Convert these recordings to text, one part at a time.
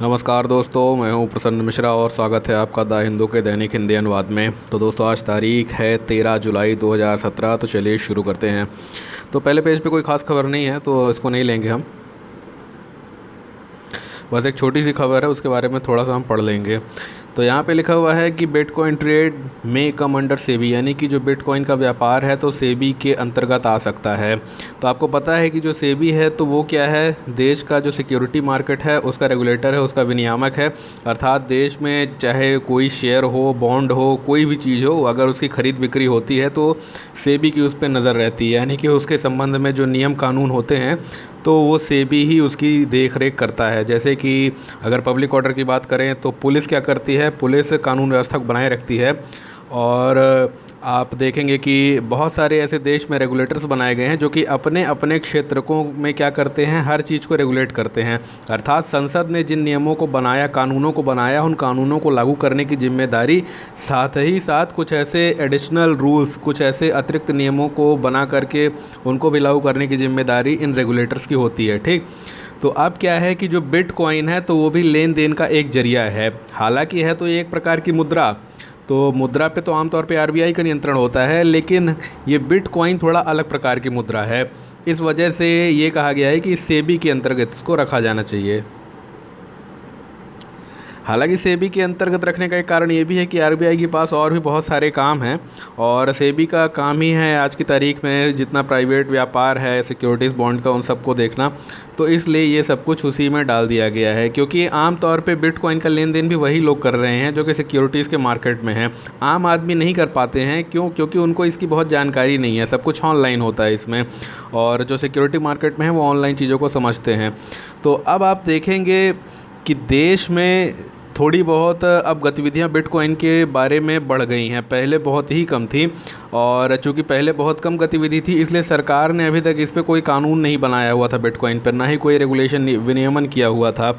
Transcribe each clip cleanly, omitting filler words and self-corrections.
नमस्कार दोस्तों, मैं हूं प्रसन्न मिश्रा और स्वागत है आपका द हिंदू के दैनिक हिंदी अनुवाद में। तो दोस्तों, आज तारीख है 13 जुलाई 2017। तो चलिए शुरू करते हैं। तो पहले पेज पे कोई ख़ास खबर नहीं है, तो इसको नहीं लेंगे हम। बस एक छोटी सी खबर है, उसके बारे में थोड़ा सा हम पढ़ लेंगे। तो यहाँ पे लिखा हुआ है कि बिटकॉइन ट्रेड में कम अंडर सेबी, यानी कि जो बिटकॉइन का व्यापार है तो सेबी के अंतर्गत आ सकता है। तो आपको पता है कि जो सेबी है तो वो क्या है, देश का जो सिक्योरिटी मार्केट है उसका रेगुलेटर है, उसका विनियामक है। अर्थात देश में चाहे कोई शेयर हो, बॉन्ड हो, कोई भी चीज़ हो, अगर उसकी खरीद बिक्री होती है तो सेबी की उस पर नज़र रहती है, यानी कि उसके संबंध में जो नियम कानून होते हैं तो वो सेबी ही उसकी देख रेख करता है। जैसे कि अगर पब्लिक ऑर्डर की बात करें तो पुलिस क्या करती है, पुलिस कानून व्यवस्था को बनाए रखती है। और आप देखेंगे कि बहुत सारे ऐसे देश में रेगुलेटर्स बनाए गए हैं जो कि अपने अपने क्षेत्रकों में क्या करते हैं, हर चीज़ को रेगुलेट करते हैं। अर्थात संसद ने जिन नियमों को बनाया, कानूनों को बनाया, उन कानूनों को लागू करने की जिम्मेदारी, साथ ही साथ कुछ ऐसे एडिशनल रूल्स, कुछ ऐसे अतिरिक्त नियमों को बना करके उनको भी लागू करने की जिम्मेदारी इन रेगुलेटर्स की होती है। ठीक, तो अब क्या है कि जो बिटकॉइन है तो वो भी लेन देन का एक जरिया है। हालांकि है तो ये एक प्रकार की मुद्रा, तो मुद्रा पे तो आमतौर पे आरबीआई का नियंत्रण होता है, लेकिन ये बिटकॉइन थोड़ा अलग प्रकार की मुद्रा है। इस वजह से ये कहा गया है कि सेबी के अंतर्गत इसको रखा जाना चाहिए। हालांकि सेबी के अंतर्गत रखने का एक कारण ये भी है कि आरबीआई के पास और भी बहुत सारे काम हैं, और सेबी का काम ही है आज की तारीख में जितना प्राइवेट व्यापार है, सिक्योरिटीज़ बॉन्ड का, उन सबको देखना। तो इसलिए ये सब कुछ उसी में डाल दिया गया है, क्योंकि आम तौर पे बिटकॉइन का लेन देन भी वही लोग कर रहे हैं जो कि सिक्योरिटीज़ के मार्केट में हैं। आम आदमी नहीं कर पाते हैं, क्यों? क्योंकि उनको इसकी बहुत जानकारी नहीं है। सब कुछ ऑनलाइन होता है इसमें, और जो सिक्योरिटी मार्केट में है वो ऑनलाइन चीज़ों को समझते हैं। तो अब आप देखेंगे कि देश में थोड़ी बहुत अब गतिविधियां बिटकॉइन के बारे में बढ़ गई हैं। पहले बहुत ही कम थी, और चूंकि पहले बहुत कम गतिविधि थी इसलिए सरकार ने अभी तक इस पे कोई कानून नहीं बनाया हुआ था बिटकॉइन पर, ना ही कोई रेगुलेशन विनियमन किया हुआ था।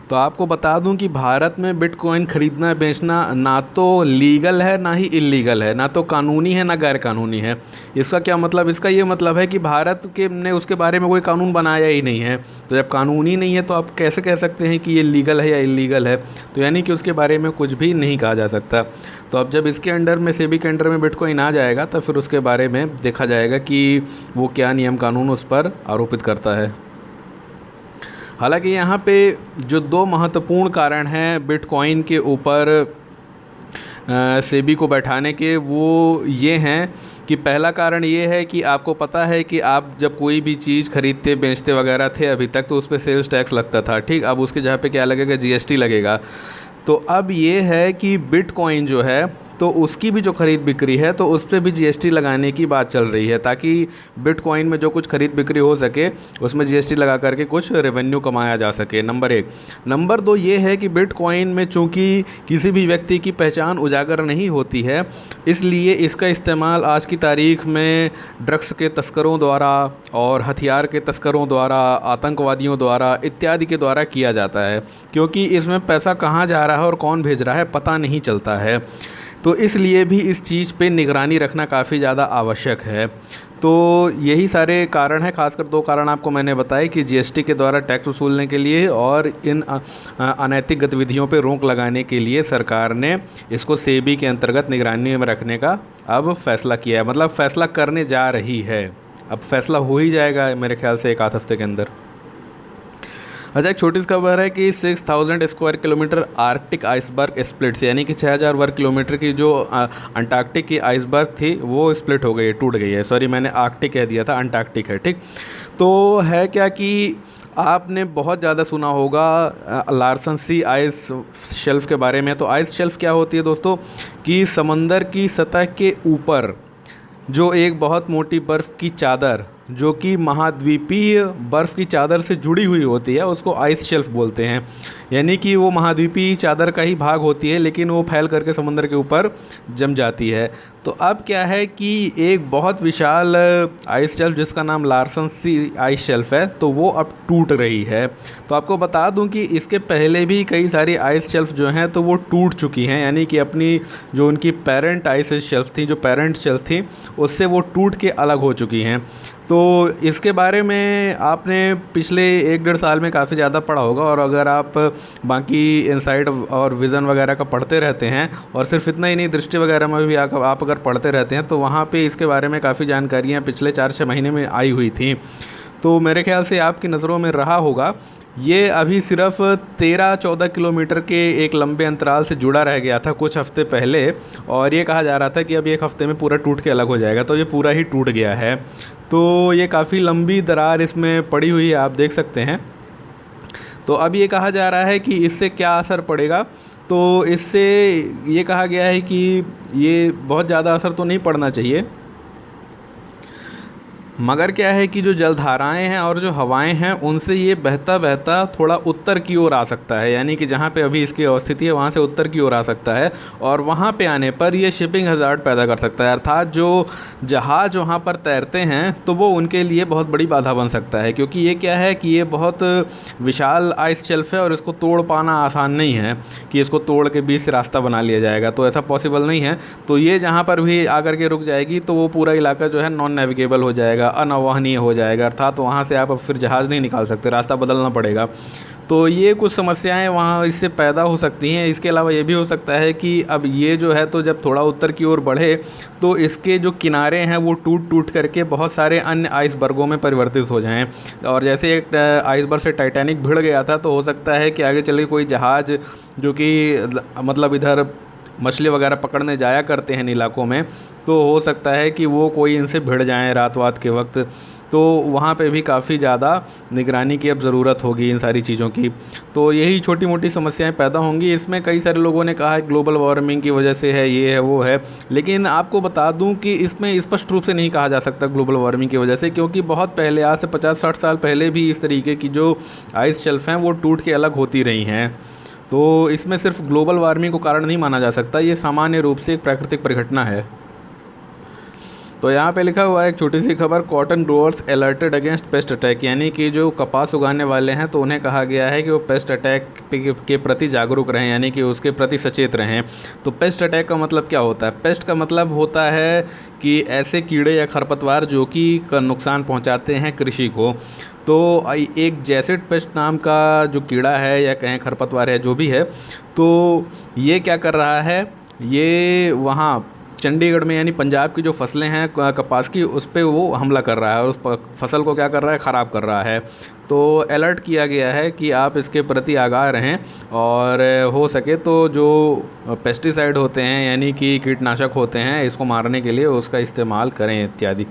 तो आपको बता दूं कि भारत में बिटकॉइन खरीदना बेचना ना तो लीगल है ना ही इल्लीगल है, ना तो कानूनी है ना गैर कानूनी है। इसका क्या मतलब? इसका ये मतलब है कि भारत के ने उसके बारे में कोई कानून बनाया ही नहीं है। तो जब कानूनी नहीं है तो आप कैसे कह सकते हैं कि ये लीगल है या इल्लीगल है? तो यानी कि उसके बारे में कुछ भी नहीं कहा जा सकता। तो अब जब इसके अंडर में, सेबी के अंडर में बिटकॉइन आ जाएगा तो फिर उसके बारे में देखा जाएगा कि वो क्या नियम कानून उस पर आरोपित करता है। हालांकि यहाँ पे जो दो महत्वपूर्ण कारण हैं बिटकॉइन के ऊपर सेबी को बैठाने के, वो ये हैं कि पहला कारण ये है कि आपको पता है कि आप जब कोई भी चीज़ खरीदते बेचते वगैरह थे अभी तक, तो उस पर सेल्स टैक्स लगता था। ठीक, अब उसके जगह पे क्या लगेगा? जीएसटी लगेगा। तो अब ये है कि बिटकॉइन जो है तो उसकी भी जो खरीद बिक्री है तो उस पर भी जीएसटी लगाने की बात चल रही है, ताकि बिटकॉइन में जो कुछ खरीद बिक्री हो सके उसमें जीएसटी लगा करके कुछ रेवेन्यू कमाया जा सके। नंबर एक। नंबर दो ये है कि बिटकॉइन में चूंकि किसी भी व्यक्ति की पहचान उजागर नहीं होती है, इसलिए इसका इस्तेमाल आज की तारीख में ड्रग्स के तस्करों द्वारा और हथियार के तस्करों द्वारा, आतंकवादियों द्वारा इत्यादि के द्वारा किया जाता है, क्योंकि इसमें पैसा कहाँ जा रहा है और कौन भेज रहा है पता नहीं चलता है। तो इसलिए भी इस चीज़ पे निगरानी रखना काफ़ी ज़्यादा आवश्यक है। तो यही सारे कारण हैं, खासकर दो कारण आपको मैंने बताए कि जीएसटी के द्वारा टैक्स वसूलने के लिए और इन अनैतिक गतिविधियों पे रोक लगाने के लिए सरकार ने इसको सेबी के अंतर्गत निगरानी में रखने का अब फैसला किया है। मतलब फैसला करने जा रही है, अब फैसला हो ही जाएगा मेरे ख्याल से एक आध हफ्ते के अंदर। अच्छा, एक छोटी सी खबर है कि 6000 square kilometre Arctic iceberg splits, यानी कि 6000 वर्ग किलोमीटर की जो अंटार्कटिक की आइसबर्ग थी वो स्प्लिट हो गई है, टूट गई है। सॉरी, मैंने आर्कटिक कह दिया था, अंटार्कटिक है। ठीक, तो है क्या कि आपने बहुत ज़्यादा सुना होगा लार्सन सी आइस शेल्फ के बारे में। तो आइस शेल्फ क्या होती है दोस्तों, कि समंदर की सतह के ऊपर जो एक बहुत मोटी बर्फ़ की चादर, जो कि महाद्वीपीय बर्फ़ की चादर से जुड़ी हुई होती है, उसको आइस शेल्फ बोलते हैं। यानी कि वो महाद्वीपीय चादर का ही भाग होती है, लेकिन वो फैल करके समुद्र के ऊपर जम जाती है। तो अब क्या है कि एक बहुत विशाल आइस शेल्फ जिसका नाम लार्सन सी आइस शेल्फ है, तो वो अब टूट रही है। तो आपको बता दूं कि इसके पहले भी कई सारी आइस शेल्फ जो हैं तो वो टूट चुकी हैं, यानी कि अपनी जो उनकी पेरेंट आइस शेल्फ थी, जो पेरेंट शेल्फ थी, उससे वो टूट के अलग हो चुकी हैं। तो इसके बारे में आपने पिछले 1 डेढ़ साल में काफ़ी ज़्यादा पढ़ा होगा, और अगर आप बाकी इनसाइट और विज़न वगैरह का पढ़ते रहते हैं, और सिर्फ इतना ही नहीं, दृष्टि वगैरह में भी आप अगर पढ़ते रहते हैं, तो वहाँ पे इसके बारे में काफ़ी जानकारियाँ पिछले 4-6 महीने में आई हुई थी। तो मेरे ख्याल से आपकी नज़रों में रहा होगा, ये अभी सिर्फ 13-14 किलोमीटर के एक लंबे अंतराल से जुड़ा रह गया था कुछ हफ्ते पहले, और ये कहा जा रहा था कि अब 1 हफ्ते में पूरा टूट के अलग हो जाएगा। तो ये पूरा ही टूट गया है। तो ये काफ़ी लंबी दरार इसमें पड़ी हुई है, आप देख सकते हैं। तो अब ये कहा जा रहा है कि इससे क्या असर पड़ेगा। तो इससे ये कहा गया है कि ये बहुत ज़्यादा असर तो नहीं पड़ना चाहिए, मगर क्या है कि जो जलधाराएं हैं और जो हवाएं हैं, उनसे ये बहता बहता थोड़ा उत्तर की ओर आ सकता है, यानी कि जहाँ पे अभी इसकी अवस्थिति है वहाँ से उत्तर की ओर आ सकता है, और वहाँ पे आने पर ये शिपिंग हज़ार्ड पैदा कर सकता है। अर्थात जो जहाज़ वहाँ पर तैरते हैं तो वो उनके लिए बहुत बड़ी बाधा बन सकता है, क्योंकि ये क्या है कि ये बहुत विशाल आइस शेल्फ है और इसको तोड़ पाना आसान नहीं है कि इसको तोड़ के बीच से रास्ता बना लिया जाएगा, तो ऐसा पॉसिबल नहीं है। तो ये जहाँ पर भी आकर के रुक जाएगी तो वो पूरा इलाका जो है नॉन नेविगेबल हो जाएगा, अनवहनीय हो जाएगा, अर्थात तो वहाँ से आप अब फिर जहाज़ नहीं निकाल सकते, रास्ता बदलना पड़ेगा। तो ये कुछ समस्याएं वहाँ इससे पैदा हो सकती हैं। इसके अलावा ये भी हो सकता है कि अब ये जो है तो जब थोड़ा उत्तर की ओर बढ़े तो इसके जो किनारे हैं वो टूट टूट करके बहुत सारे अन्य आइसबर्गों में परिवर्तित हो जाएं, और जैसे एक आइसबर्ग से टाइटैनिक भिड़ गया था, तो हो सकता है कि आगे चल के कोई जहाज़ जो कि मतलब इधर मछली वगैरह पकड़ने जाया करते हैं इन इलाकों में, तो हो सकता है कि वो कोई इनसे भिड़ जाएं रात वात के वक्त। तो वहाँ पे भी काफ़ी ज़्यादा निगरानी की अब ज़रूरत होगी इन सारी चीज़ों की। तो यही छोटी मोटी समस्याएं पैदा होंगी। इसमें कई सारे लोगों ने कहा है ग्लोबल वार्मिंग की वजह से है, ये है वो है, लेकिन आपको बता दूं कि इसमें स्पष्ट रूप से नहीं कहा जा सकता ग्लोबल वार्मिंग की वजह से, क्योंकि बहुत पहले, आज से 50-60 साल पहले भी इस तरीके की जो आइस शेल्फ हैं वो टूट के अलग होती रही हैं। तो इसमें सिर्फ ग्लोबल वार्मिंग को कारण नहीं माना जा सकता, ये सामान्य रूप से एक प्राकृतिक परिघटना है। तो यहाँ पे लिखा हुआ है एक छोटी सी खबर, cotton growers alerted against paste attack, यानी कि जो कपास उगाने वाले हैं तो उन्हें कहा गया है कि वो पेस्ट अटैक के प्रति जागरूक रहें, यानी कि उसके प्रति सचेत रहें। तो पेस्ट अटैक का मतलब क्या होता है? पेस्ट का मतलब होता है कि ऐसे कीड़े या खरपतवार जो कि नुकसान पहुँचाते हैं कृषि को। तो एक जैसिड पेस्ट नाम का जो कीड़ा है या कहें खरपतवार है, जो भी है, तो ये क्या कर रहा है, ये वहाँ चंडीगढ़ में यानी पंजाब की जो फसलें हैं कपास की, उस पे वो हमला कर रहा है और उस फसल को क्या कर रहा है, ख़राब कर रहा है। तो अलर्ट किया गया है कि आप इसके प्रति आगाह रहें, और हो सके तो जो पेस्टिसाइड होते हैं यानी कि कीटनाशक होते हैं इसको मारने के लिए उसका इस्तेमाल करें इत्यादि।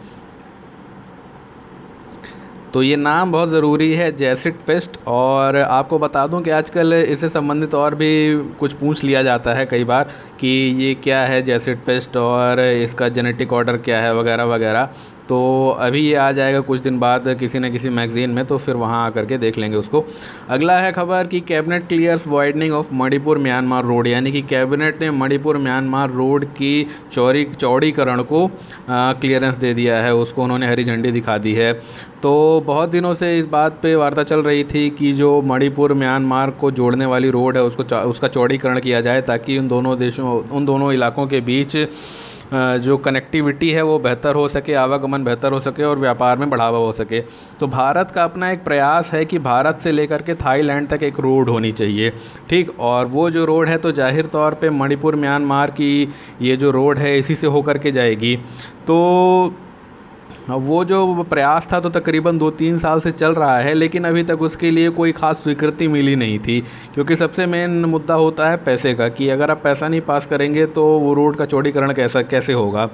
तो ये नाम बहुत ज़रूरी है, जैसिड पेस्ट। और आपको बता दूं कि आजकल इससे संबंधित और भी कुछ पूछ लिया जाता है कई बार कि ये क्या है जैसिड पेस्ट और इसका जेनेटिक ऑर्डर क्या है वगैरह वगैरह। तो अभी ये आ जाएगा कुछ दिन बाद किसी न किसी मैगज़ीन में, तो फिर वहाँ आकर के देख लेंगे उसको। अगला है खबर कि cabinet clears widening of Manipur Myanmar road, यानी कि कैबिनेट ने मणिपुर म्यांमार रोड की चौड़ीकरण को क्लियरेंस दे दिया है, उसको उन्होंने हरी झंडी दिखा दी है। तो बहुत दिनों से इस बात पे वार्ता चल रही थी कि जो मणिपुर म्यांमार को जोड़ने वाली रोड है उसका चौड़ीकरण किया जाए, ताकि उन दोनों इलाकों के बीच जो कनेक्टिविटी है वो बेहतर हो सके, आवागमन बेहतर हो सके और व्यापार में बढ़ावा हो सके। तो भारत का अपना एक प्रयास है कि भारत से लेकर के थाईलैंड तक एक रोड होनी चाहिए, ठीक। और वो जो रोड है तो जाहिर तौर पे मणिपुर म्यांमार की ये जो रोड है इसी से होकर के जाएगी। तो वो जो प्रयास था तो तकरीबन 2-3 साल से चल रहा है, लेकिन अभी तक उसके लिए कोई ख़ास स्वीकृति मिली नहीं थी, क्योंकि सबसे मेन मुद्दा होता है पैसे का, कि अगर आप पैसा नहीं पास करेंगे तो वो रोड का चौड़ीकरण कैसे होगा।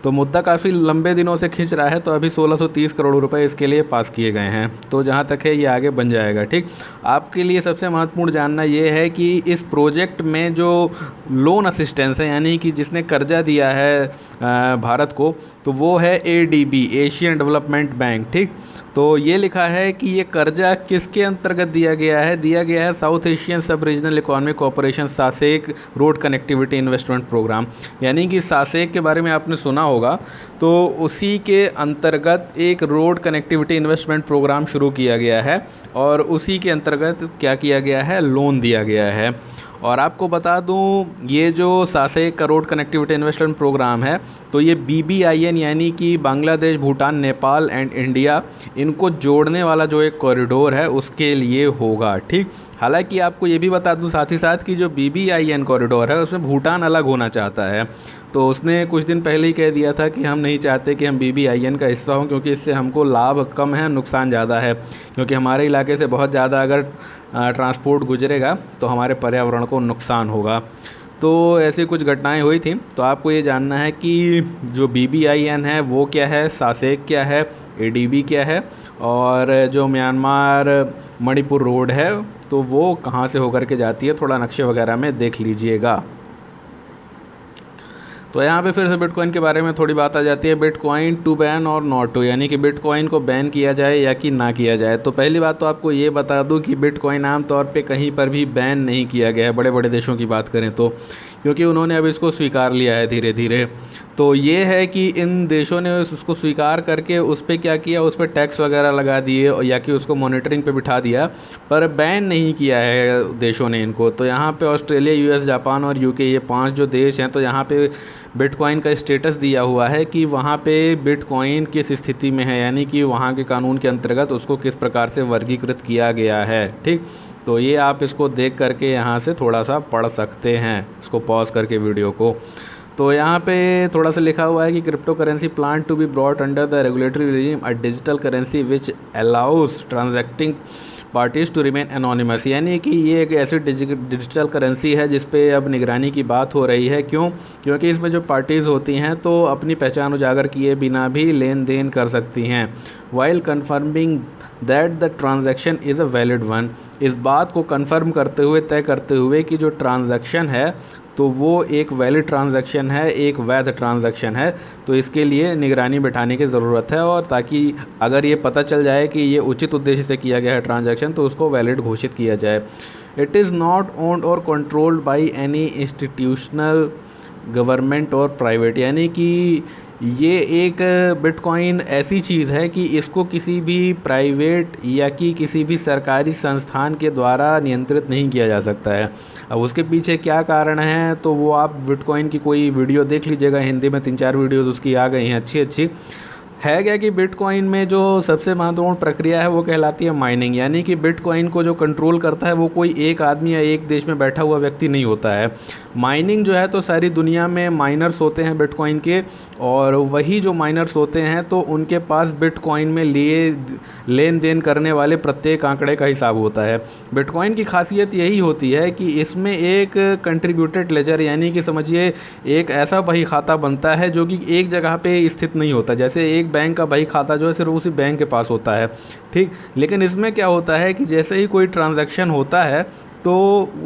तो मुद्दा काफ़ी लंबे दिनों से खिंच रहा है, तो अभी 1630 करोड़ रुपए इसके लिए पास किए गए हैं। तो जहाँ तक है ये आगे बन जाएगा, ठीक। आपके लिए सबसे महत्वपूर्ण जानना ये है कि इस प्रोजेक्ट में जो लोन असिस्टेंस है, यानी कि जिसने कर्जा दिया है भारत को, तो वो है ADB, एशियन डेवलपमेंट बैंक, ठीक। तो ये लिखा है कि ये कर्जा किसके अंतर्गत दिया गया है South Asian sub regional economic cooperation SASEC road connectivity investment programme, यानी कि सासेक के बारे में आपने सुना होगा। तो उसी के अंतर्गत एक रोड कनेक्टिविटी इन्वेस्टमेंट प्रोग्राम शुरू किया गया है, और उसी के अंतर्गत क्या किया गया है, लोन दिया गया है। और आपको बता दूं, ये जो 7 करोड़ कनेक्टिविटी इन्वेस्टमेंट प्रोग्राम है, तो ये BBIN यानी कि बांग्लादेश, भूटान, नेपाल एंड इंडिया, इनको जोड़ने वाला जो एक कॉरिडोर है उसके लिए होगा। ठीक, हालांकि आपको ये भी बता दूं साथ ही साथ कि जो BBIN कॉरिडोर है उसमें भूटान अलग होना चाहता है। तो उसने कुछ दिन पहले ही कह दिया था कि हम नहीं चाहते कि हम BBIN का हिस्सा हों, क्योंकि इससे हमको लाभ कम है, नुकसान ज़्यादा है। क्योंकि हमारे इलाके से बहुत ज़्यादा अगर ट्रांसपोर्ट गुजरेगा तो हमारे पर्यावरण को नुकसान होगा। तो ऐसी कुछ घटनाएं हुई थी। तो आपको ये जानना है कि जो BBIN है वो क्या है, सासेक क्या है, ADB क्या है, और जो म्यांमार मणिपुर रोड है तो वो कहाँ से होकर के जाती है, थोड़ा नक्शे वगैरह में देख लीजिएगा। तो यहाँ पे फिर से बिटकॉइन के बारे में थोड़ी बात आ जाती है, बिटकॉइन टू बैन और नॉट टू, यानी कि बिटकॉइन को बैन किया जाए या कि ना किया जाए। तो पहली बात तो आपको ये बता दूं कि बिटकॉइन आमतौर पे कहीं पर भी बैन नहीं किया गया है, बड़े बड़े देशों की बात करें तो, क्योंकि उन्होंने अब इसको स्वीकार लिया है धीरे धीरे। तो ये है कि इन देशों ने उसको स्वीकार करके उस पर क्या किया, उस पर टैक्स वगैरह लगा दिए या कि उसको मॉनिटरिंग पे बिठा दिया, पर बैन नहीं किया है देशों ने इनको। तो यहाँ पे ऑस्ट्रेलिया, US, जापान और UK, ये 5 जो देश हैं, तो यहाँ पे बिटकॉइन का स्टेटस दिया हुआ है कि वहाँ पे बिटकॉइन किस स्थिति में है, यानी कि वहाँ के कानून के अंतर्गत उसको किस प्रकार से वर्गीकृत किया गया है। ठीक, तो ये आप इसको देख करके यहाँ से थोड़ा सा पढ़ सकते हैं, इसको पॉज करके वीडियो को। तो यहाँ पे थोड़ा सा लिखा हुआ है कि crypto currency plan to be brought under the regulatory regime a digital currency which allows transacting parties to remain anonymous, यानी कि ये एक ऐसी डिजिटल करेंसी है जिस पे अब निगरानी की बात हो रही है। क्यों? क्योंकि इसमें जो पार्टीज़ होती हैं तो अपनी पहचान उजागर किए बिना भी लेन देन कर सकती हैं, while confirming that the transaction is a valid one, इस बात को कन्फर्म करते हुए, तय करते हुए कि जो ट्रांजैक्शन है तो वो एक वैलिड ट्रांजैक्शन है, एक वैध ट्रांजैक्शन है। तो इसके लिए निगरानी बिठाने की ज़रूरत है, और ताकि अगर ये पता चल जाए कि ये उचित उद्देश्य से किया गया है ट्रांजैक्शन, तो उसको वैलिड घोषित किया जाए। इट इज़ नॉट ओन्ड और controlled by any institutional, government और प्राइवेट, यानी कि ये एक बिटकॉइन ऐसी चीज़ है कि इसको किसी भी प्राइवेट या कि किसी भी सरकारी संस्थान के द्वारा नियंत्रित नहीं किया जा सकता है। अब उसके पीछे क्या कारण है तो वो आप बिटकॉइन की कोई वीडियो देख लीजिएगा, हिंदी में 3-4 वीडियोज़ उसकी आ गई हैं अच्छी अच्छी। है क्या कि बिटकॉइन में जो सबसे महत्वपूर्ण प्रक्रिया है वो कहलाती है माइनिंग, यानी कि बिटकॉइन को जो कंट्रोल करता है वो कोई एक आदमी या एक देश में बैठा हुआ व्यक्ति नहीं होता है। माइनिंग जो है तो सारी दुनिया में माइनर्स होते हैं बिटकॉइन के, और वही जो माइनर्स होते हैं तो उनके पास बिटकॉइन में लेन देन करने वाले प्रत्येक आंकड़े का हिसाब होता है। बिटकॉइन की खासियत यही होती है कि इसमें एक कंट्रीब्यूटेड लेजर, यानी कि समझिए एक ऐसा बही खाता बनता है जो कि एक जगह पे स्थित नहीं होता। जैसे एक बैंक का बही खाता जो है सिर्फ उसी बैंक के पास होता है, ठीक। लेकिन इसमें क्या होता है कि जैसे ही कोई ट्रांजैक्शन होता है तो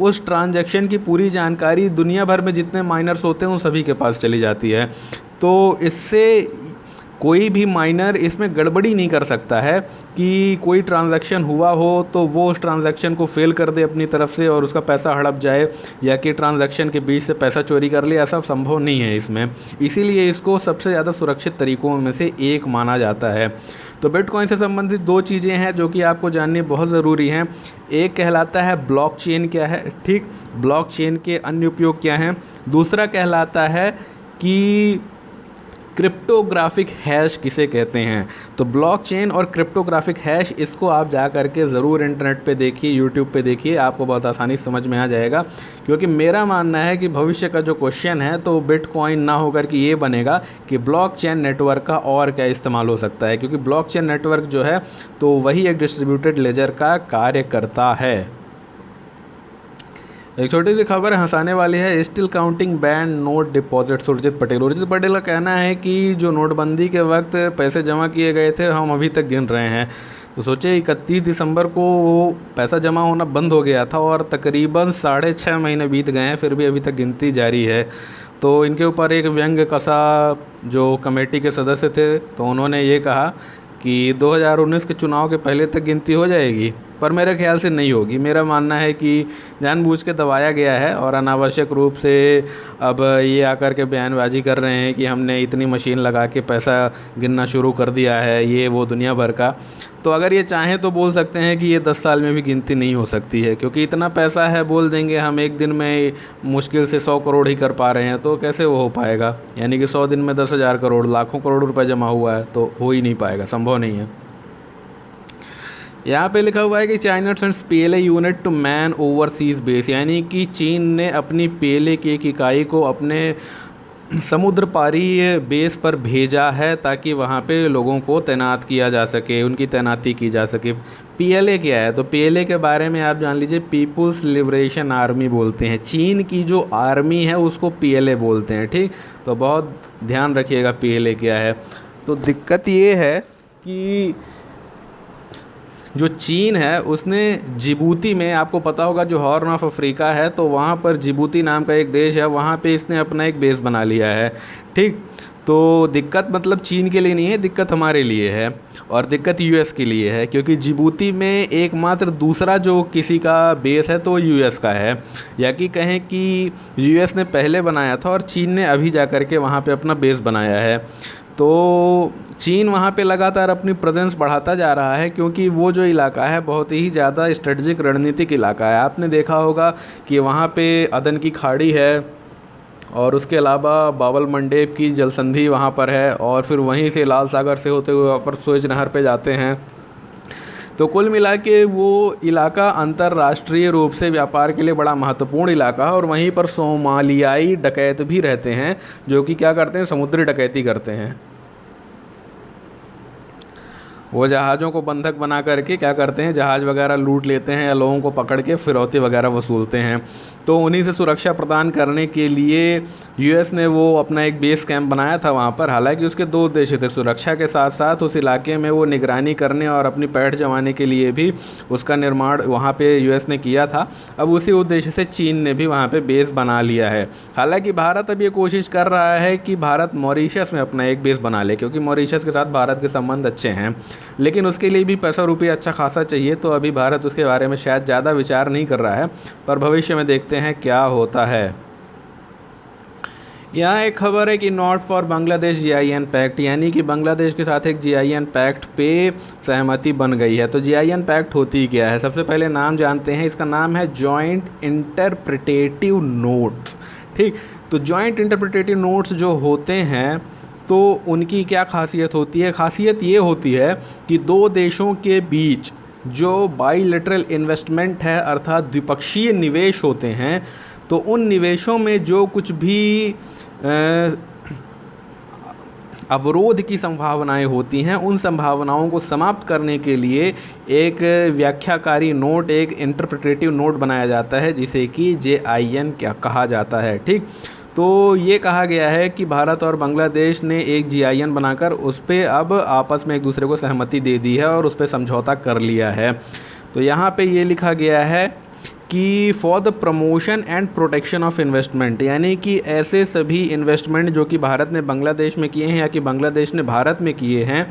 उस ट्रांजैक्शन की पूरी जानकारी दुनिया भर में जितने माइनर्स होते हैं उन सभी के पास चली जाती है। तो इससे कोई भी माइनर इसमें गड़बड़ी नहीं कर सकता है कि कोई ट्रांजैक्शन हुआ हो तो वो उस ट्रांजैक्शन को फेल कर दे अपनी तरफ से और उसका पैसा हड़प जाए, या कि ट्रांजैक्शन के बीच से पैसा चोरी कर ले, ऐसा संभव नहीं है इसमें। इसीलिए इसको सबसे ज़्यादा सुरक्षित तरीकों में से एक माना जाता है। तो बिटकॉइन से संबंधित 2 चीज़ें हैं जो कि आपको जाननी बहुत ज़रूरी हैं। एक कहलाता है ब्लॉकचेन क्या है, ठीक, ब्लॉकचेन के अन्य उपयोग क्या हैं। दूसरा कहलाता है कि क्रिप्टोग्राफिक हैश किसे कहते हैं। तो ब्लॉकचेन और क्रिप्टोग्राफिक हैश, इसको आप जा करके ज़रूर इंटरनेट पे देखिए, यूट्यूब पे देखिए, आपको बहुत आसानी से समझ में आ जाएगा। क्योंकि मेरा मानना है कि भविष्य का जो क्वेश्चन है तो बिटकॉइन ना होकर के ये बनेगा कि ब्लॉकचेन नेटवर्क का और क्या इस्तेमाल हो सकता है, क्योंकि ब्लॉकचेन नेटवर्क जो है तो वही एक डिस्ट्रीब्यूटेड लेजर का कार्य करता है। एक छोटी सी खबर हंसाने वाली है, still counting band note deposit. Urjit Patel का कहना है कि जो नोटबंदी के वक्त पैसे जमा किए गए थे हम अभी तक गिन रहे हैं। तो सोचिए 31 दिसंबर को वो पैसा जमा होना बंद हो गया था और तकरीबन 6.5 महीने बीत गए हैं, फिर भी अभी तक गिनती जारी है। तो इनके ऊपर एक व्यंग्य कसा जो कमेटी के सदस्य थे तो उन्होंने ये कहा कि 2019 के चुनाव के पहले तक गिनती हो जाएगी। पर मेरे ख्याल से नहीं होगी। मेरा मानना है कि जानबूझ के दबाया गया है और अनावश्यक रूप से अब ये आकर के बयानबाजी कर रहे हैं कि हमने इतनी मशीन लगा के पैसा गिनना शुरू कर दिया है, ये वो दुनिया भर का। तो अगर ये चाहें तो बोल सकते हैं कि ये 10 साल में भी गिनती नहीं हो सकती है, क्योंकि इतना पैसा है, बोल देंगे हम एक दिन में मुश्किल से 100 करोड़ ही कर पा रहे हैं, तो कैसे वो हो पाएगा। यानी कि 100 दिन में 10,000 करोड़, लाखों करोड़ रुपए जमा हुआ है, तो हो ही नहीं पाएगा, संभव नहीं है। यहाँ पे लिखा हुआ है कि China sends PLA unit to man overseas base, यानी कि चीन ने अपनी पीएलए की एक इकाई को अपने समुद्र पारी बेस पर भेजा है ताकि वहाँ पे लोगों को तैनात किया जा सके, उनकी तैनाती की जा सके। पीएलए क्या है, तो पीएलए के बारे में आप जान लीजिए, पीपुल्स लिबरेशन आर्मी बोलते हैं। चीन की जो आर्मी है उसको पीएलए बोलते हैं, ठीक। तो बहुत ध्यान रखिएगा पीएलए क्या है। तो दिक्कत ये है कि जो चीन है उसने जिबूती में, आपको पता होगा जो हॉर्न ऑफ अफ्रीका है, तो वहाँ पर जिबूती नाम का एक देश है, वहाँ पे इसने अपना एक बेस बना लिया है, ठीक। तो दिक्कत मतलब चीन के लिए नहीं है, दिक्कत हमारे लिए है और दिक्कत यूएस के लिए है, क्योंकि जिबूती में एकमात्र दूसरा जो किसी का बेस है तो यूएस का है, या कि कहें कि यूएस ने पहले बनाया था और चीन ने अभी जा कर के वहाँ पे अपना बेस बनाया है। तो चीन वहाँ पे लगातार अपनी प्रेजेंस बढ़ाता जा रहा है, क्योंकि वो जो इलाका है बहुत ही ज़्यादा स्ट्रेटजिक रणनीतिक इलाका है। आपने देखा होगा कि वहाँ पे अदन की खाड़ी है और उसके अलावा बाबल मंडेब की जलसंधि वहाँ पर है, और फिर वहीं से लाल सागर से होते हुए वहाँ पर सुएज नहर पे जाते हैं। तो कुल मिला के वो इलाका अंतर्राष्ट्रीय रूप से व्यापार के लिए बड़ा महत्वपूर्ण इलाका है, और वहीं पर सोमालियाई डकैत भी रहते हैं जो कि क्या करते हैं, समुद्री डकैती करते हैं। वो जहाज़ों को बंधक बना करके क्या करते हैं, जहाज़ वगैरह लूट लेते हैं या लोगों को पकड़ के फिरौती वगैरह वसूलते हैं। तो उन्हीं से सुरक्षा प्रदान करने के लिए यूएस ने वो अपना एक बेस कैंप बनाया था वहाँ पर। हालांकि उसके दो उद्देश्य थे, सुरक्षा के साथ साथ उस इलाके में वो निगरानी करने और अपनी पैठ जमाने के लिए भी उसका निर्माण वहाँ पर यूएस ने किया था। अब उसी उद्देश्य से चीन ने भी वहाँ पर बेस बना लिया है। हालाँकि भारत अब ये कोशिश कर रहा है कि भारत मॉरिशस में अपना एक बेस बना ले, क्योंकि मॉरिशस के साथ भारत के संबंध अच्छे हैं, लेकिन उसके लिए भी पैसा रुपया अच्छा खासा चाहिए। तो अभी भारत उसके बारे में शायद ज़्यादा विचार नहीं कर रहा है, पर भविष्य में देखते हैं क्या होता है। यहाँ एक खबर है कि नॉट फॉर बांग्लादेश जीआईएन पैक्ट, यानी कि बांग्लादेश के साथ एक जीआईएन पैक्ट पे सहमति बन गई है। तो जीआईएन पैक्ट होती क्या है, सबसे पहले नाम जानते हैं। इसका नाम है जॉइंट इंटरप्रिटेटिव नोट्स, ठीक। तो जॉइंट इंटरप्रिटेटिव नोट्स जो होते हैं तो उनकी क्या खासियत होती है, खासियत ये होती है कि दो देशों के बीच जो बाईलेटरल इन्वेस्टमेंट है, अर्थात द्विपक्षीय निवेश होते हैं, तो उन निवेशों में जो कुछ भी अवरोध की संभावनाएं होती हैं, उन संभावनाओं को समाप्त करने के लिए एक व्याख्याकारी नोट, एक इंटरप्रिटेटिव नोट बनाया जाता है, जिसे कि जेआईएन क्या कहा जाता है, ठीक। तो ये कहा गया है कि भारत और बांग्लादेश ने एक जीआईएन बनाकर उस पर अब आपस में एक दूसरे को सहमति दे दी है और उस पर समझौता कर लिया है। तो यहाँ पे ये लिखा गया है कि for the promotion and protection of investment, यानी कि ऐसे सभी इन्वेस्टमेंट जो कि भारत ने बांग्लादेश में किए हैं या कि बांग्लादेश ने भारत में किए हैं,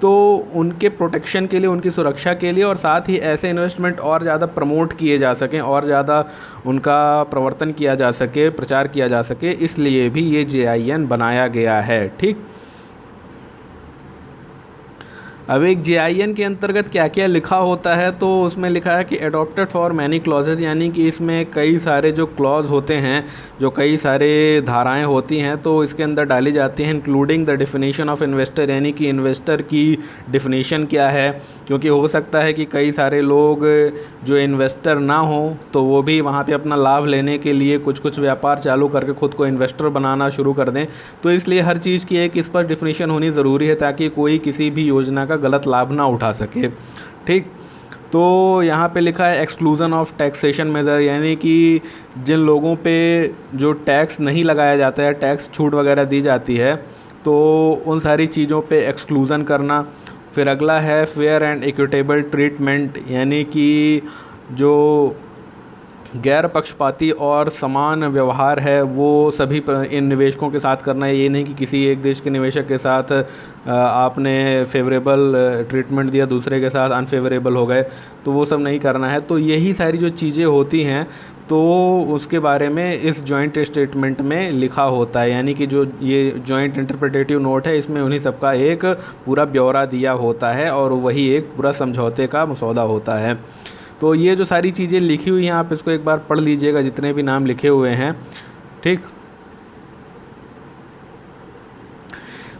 तो उनके प्रोटेक्शन के लिए, उनकी सुरक्षा के लिए, और साथ ही ऐसे इन्वेस्टमेंट और ज़्यादा प्रमोट किए जा सकें और ज़्यादा उनका प्रवर्तन किया जा सके, प्रचार किया जा सके, इसलिए भी ये जेआईएन बनाया गया है, ठीक। अब एक जेआईएन के अंतर्गत क्या क्या लिखा होता है, तो उसमें लिखा है कि एडॉप्टेड फॉर मैनी क्लॉजेज, यानी कि इसमें कई सारे जो क्लॉज होते हैं, जो कई सारे धाराएं होती हैं, तो इसके अंदर डाली जाती हैं, including the definition of investor, यानी कि इन्वेस्टर की डिफिनीशन क्या है, क्योंकि हो सकता है कि कई सारे लोग जो इन्वेस्टर ना हो तो वो भी वहाँ पे अपना लाभ लेने के लिए कुछ कुछ व्यापार चालू करके खुद को इन्वेस्टर बनाना शुरू कर दें। तो इसलिए हर चीज़ की एक इस पर डिफिनीशन होनी ज़रूरी है, ताकि कोई किसी भी योजना का गलत लाभ ना उठा सके, ठीक। तो यहाँ पे लिखा है एक्सक्लूज़न ऑफ टैक्सेशन मेजर, यानी कि जिन लोगों पे जो टैक्स नहीं लगाया जाता है, टैक्स छूट वगैरह दी जाती है, तो उन सारी चीज़ों पे एक्सक्लूज़न करना। फिर अगला है फेयर एंड इक्विटेबल ट्रीटमेंट, यानी कि जो गैर पक्षपाती और समान व्यवहार है वो सभी इन निवेशकों के साथ करना है। ये नहीं कि किसी एक देश के निवेशक के साथ आपने फेवरेबल ट्रीटमेंट दिया, दूसरे के साथ अनफेवरेबल हो गए, तो वो सब नहीं करना है। तो यही सारी जो चीज़ें होती हैं तो उसके बारे में इस जॉइंट स्टेटमेंट में लिखा होता है, यानी कि जो ये जॉइंट इंटरप्रिटेटिव नोट है इसमें उन्हीं सबका एक पूरा ब्यौरा दिया होता है और वही एक पूरा समझौते का मसौदा होता है। तो ये जो सारी चीज़ें लिखी हुई हैं आप इसको एक बार पढ़ लीजिएगा, जितने भी नाम लिखे हुए हैं, ठीक।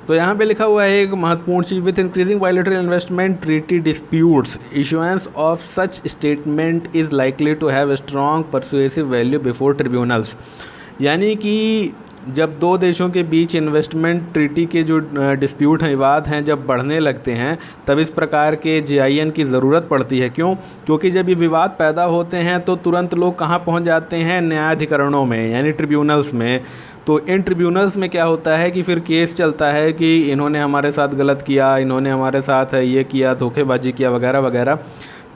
तो यहाँ पे लिखा हुआ है एक महत्वपूर्ण चीज़, with increasing bilateral investment treaty disputes issuance of such statement is likely to have strong persuasive value before tribunals. यानी कि जब दो देशों के बीच इन्वेस्टमेंट ट्रीटी के जो डिस्प्यूट हैं, विवाद हैं, जब बढ़ने लगते हैं तब इस प्रकार के JIN की ज़रूरत पड़ती है। क्यों? क्योंकि जब ये विवाद पैदा होते हैं तो तुरंत लोग कहाँ पहुँच जाते हैं? न्यायाधिकरणों में, यानी ट्रिब्यूनल्स में। तो इन ट्रिब्यूनल्स में क्या होता है कि फिर केस चलता है कि इन्होंने हमारे साथ गलत किया, इन्होंने हमारे साथ ये किया, धोखेबाजी किया वगैरह वगैरह।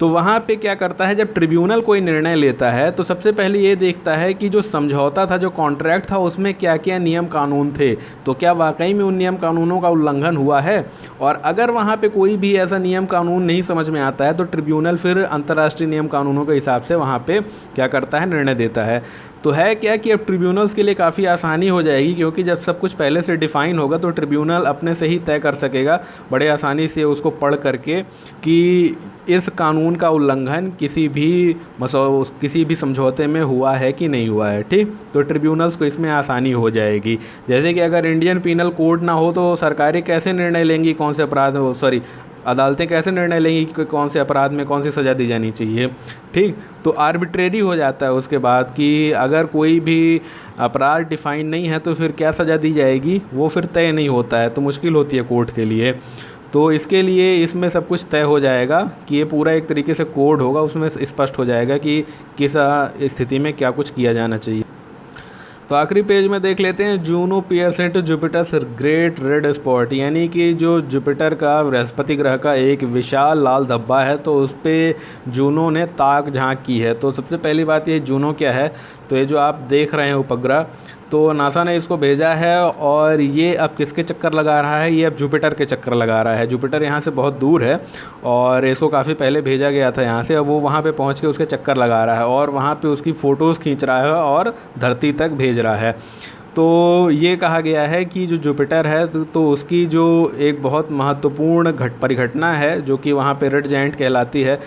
तो वहाँ पे क्या करता है, जब ट्रिब्यूनल कोई निर्णय लेता है तो सबसे पहले ये देखता है कि जो समझौता था, जो कॉन्ट्रैक्ट था, उसमें क्या क्या नियम कानून थे, तो क्या वाकई में उन नियम कानूनों का उल्लंघन हुआ है। और अगर वहाँ पे कोई भी ऐसा नियम कानून नहीं समझ में आता है तो ट्रिब्यूनल फिर अंतर्राष्ट्रीय नियम कानूनों के हिसाब से वहाँ पे क्या करता है, निर्णय देता है। तो है क्या कि अब ट्रिब्यूनल्स के लिए काफ़ी आसानी हो जाएगी, क्योंकि जब सब कुछ पहले से डिफ़ाइन होगा तो ट्रिब्यूनल अपने से ही तय कर सकेगा बड़े आसानी से उसको पढ़ करके कि इस कानून का उल्लंघन किसी भी समझौते में हुआ है कि नहीं हुआ है, ठीक। तो ट्रिब्यूनल्स को इसमें आसानी हो जाएगी। जैसे कि अगर इंडियन पीनल कोड ना हो तो सरकारें कैसे निर्णय लेंगी कौन से अपराध, अदालतें कैसे निर्णय लेंगी कि कौन से अपराध में कौन सी सज़ा दी जानी चाहिए, ठीक। तो आर्बिट्रेरी हो जाता है उसके बाद कि अगर कोई भी अपराध डिफ़ाइन नहीं है तो फिर क्या सज़ा दी जाएगी वो फिर तय नहीं होता है, तो मुश्किल होती है कोर्ट के लिए। तो इसके लिए इसमें सब कुछ तय हो जाएगा कि ये पूरा एक तरीके से कोड होगा, उसमें स्पष्ट हो जाएगा कि किस स्थिति में क्या कुछ किया जाना चाहिए। तो आखिरी पेज में देख लेते हैं, Juno pierces into Jupiter's great red spot, यानी कि जो जुपिटर का, बृहस्पति ग्रह का एक विशाल लाल धब्बा है तो उस पर जूनो ने ताक झांक की है। तो सबसे पहली बात ये, जूनो क्या है, तो ये जो आप देख रहे हैं उपग्रह, तो नासा ने इसको भेजा है और ये अब किसके चक्कर लगा रहा है, ये अब जुपिटर के चक्कर लगा रहा है। जुपिटर यहाँ से बहुत दूर है और इसको काफ़ी पहले भेजा गया था यहाँ से, अब वो वहाँ पे पहुँच के उसके चक्कर लगा रहा है और वहाँ पे उसकी फ़ोटोज़ खींच रहा है और धरती तक भेज रहा है। तो ये कहा गया है कि जो जुपिटर है तो उसकी जो एक बहुत महत्वपूर्ण परिघटना है जो कि वहाँ पे रेड जायंट कहलाती है,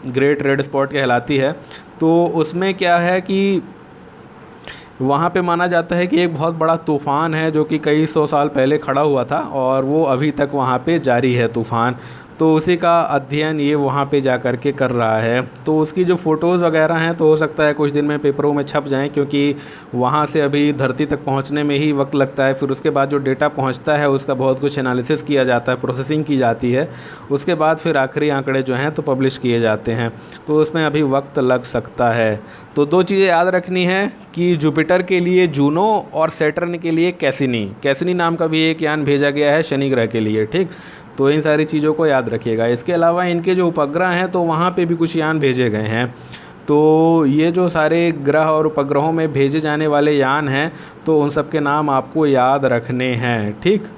ग्रेट रेड स्पॉट कहलाती है। तो उसमें क्या है कि वहाँ पे माना जाता है कि एक बहुत बड़ा तूफ़ान है जो कि कई सौ साल पहले खड़ा हुआ था और वो अभी तक वहाँ पे जारी है तूफ़ान। तो उसी का अध्ययन ये वहाँ पे जा कर के कर रहा है। तो उसकी जो फ़ोटोज़ वगैरह हैं तो हो सकता है कुछ दिन में पेपरों में छप जाएं, क्योंकि वहाँ से अभी धरती तक पहुँचने में ही वक्त लगता है। फिर उसके बाद जो डेटा पहुँचता है उसका बहुत कुछ एनालिसिस किया जाता है, प्रोसेसिंग की जाती है, उसके बाद फिर आखिरी आंकड़े जो हैं तो पब्लिश किए जाते हैं। तो उसमें अभी वक्त लग सकता है। तो दो चीज़ें याद रखनी है कि जुपिटर के लिए जूनो और सैटर्न के लिए कैसिनी नाम का भी एक यान भेजा गया है शनि ग्रह के लिए, ठीक। तो इन सारी चीज़ों को याद रखिएगा। इसके अलावा इनके जो उपग्रह हैं तो वहाँ पे भी कुछ यान भेजे गए हैं। तो ये जो सारे ग्रह और उपग्रहों में भेजे जाने वाले यान हैं तो उन सब के नाम आपको याद रखने हैं, ठीक।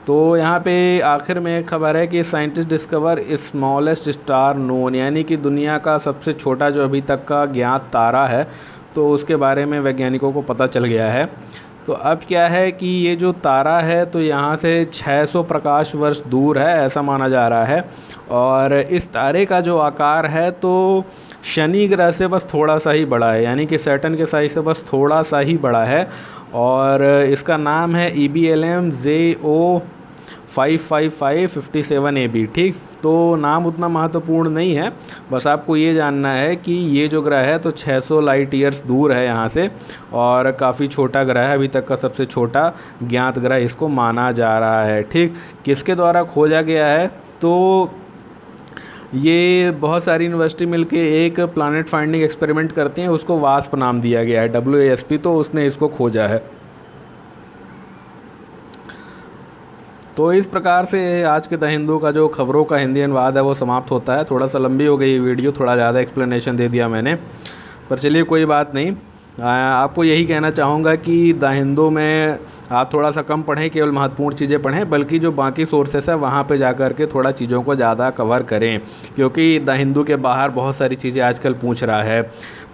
तो यहाँ पे आखिर में एक खबर है कि scientist discover smallest star known, यानी कि दुनिया का सबसे छोटा जो अभी तक का ज्ञात तारा है तो उसके बारे में वैज्ञानिकों को पता चल गया है। तो अब क्या है कि ये जो तारा है तो यहाँ से 600 प्रकाश वर्ष दूर है ऐसा माना जा रहा है। और इस तारे का जो आकार है तो शनि ग्रह से बस थोड़ा सा ही बड़ा है, यानी कि सैटर्न के साइज से बस थोड़ा सा ही बड़ा है। और इसका नाम है EBLM JO 55557 AB, ठीक। तो नाम उतना महत्वपूर्ण नहीं है, बस आपको ये जानना है कि ये जो ग्रह है तो 600 लाइट ईयर्स दूर है यहाँ से और काफ़ी छोटा ग्रह है, अभी तक का सबसे छोटा ज्ञात ग्रह इसको माना जा रहा है, ठीक। किसके द्वारा खोजा गया है, तो ये बहुत सारी यूनिवर्सिटी मिलके एक प्लानट फाइंडिंग एक्सपेरिमेंट करती हैं, उसको वास्प नाम दिया गया है, WASP, तो उसने इसको खोजा है। तो इस प्रकार से आज के द हिंदू का जो खबरों का हिंदी अनुवाद है वो समाप्त होता है। थोड़ा सा लंबी हो गई वीडियो, थोड़ा ज़्यादा एक्सप्लेनेशन दे दिया मैंने, पर चलिए कोई बात नहीं। आपको यही कहना चाहूँगा कि द हिंदू में आप थोड़ा सा कम पढ़ें, केवल महत्वपूर्ण चीज़ें पढ़ें, बल्कि जो बाकी सोर्सेस है वहाँ पे जा कर के थोड़ा चीज़ों को ज़्यादा कवर करें, क्योंकि द हिंदू के बाहर बहुत सारी चीज़ें आजकल पूछ रहा है।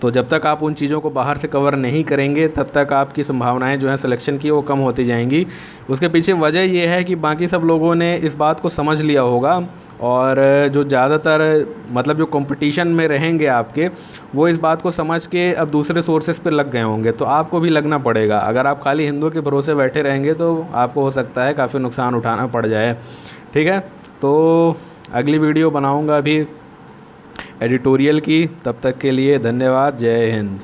तो जब तक आप उन चीज़ों को बाहर से कवर नहीं करेंगे तब तक आपकी संभावनाएं जो हैं सिलेक्शन की वो कम होती जाएंगी। उसके पीछे वजह ये है कि बाकी सब लोगों ने इस बात को समझ लिया होगा, और जो ज़्यादातर मतलब जो कंपटीशन में रहेंगे आपके, वो इस बात को समझ के अब दूसरे सोर्सेज पे लग गए होंगे। तो आपको भी लगना पड़ेगा। अगर आप खाली हिंदू के भरोसे बैठे रहेंगे तो आपको हो सकता है काफ़ी नुकसान उठाना पड़ जाए। ठीक है, तो अगली वीडियो बनाऊंगा अभी एडिटोरियल की। तब तक के लिए धन्यवाद। जय हिंद।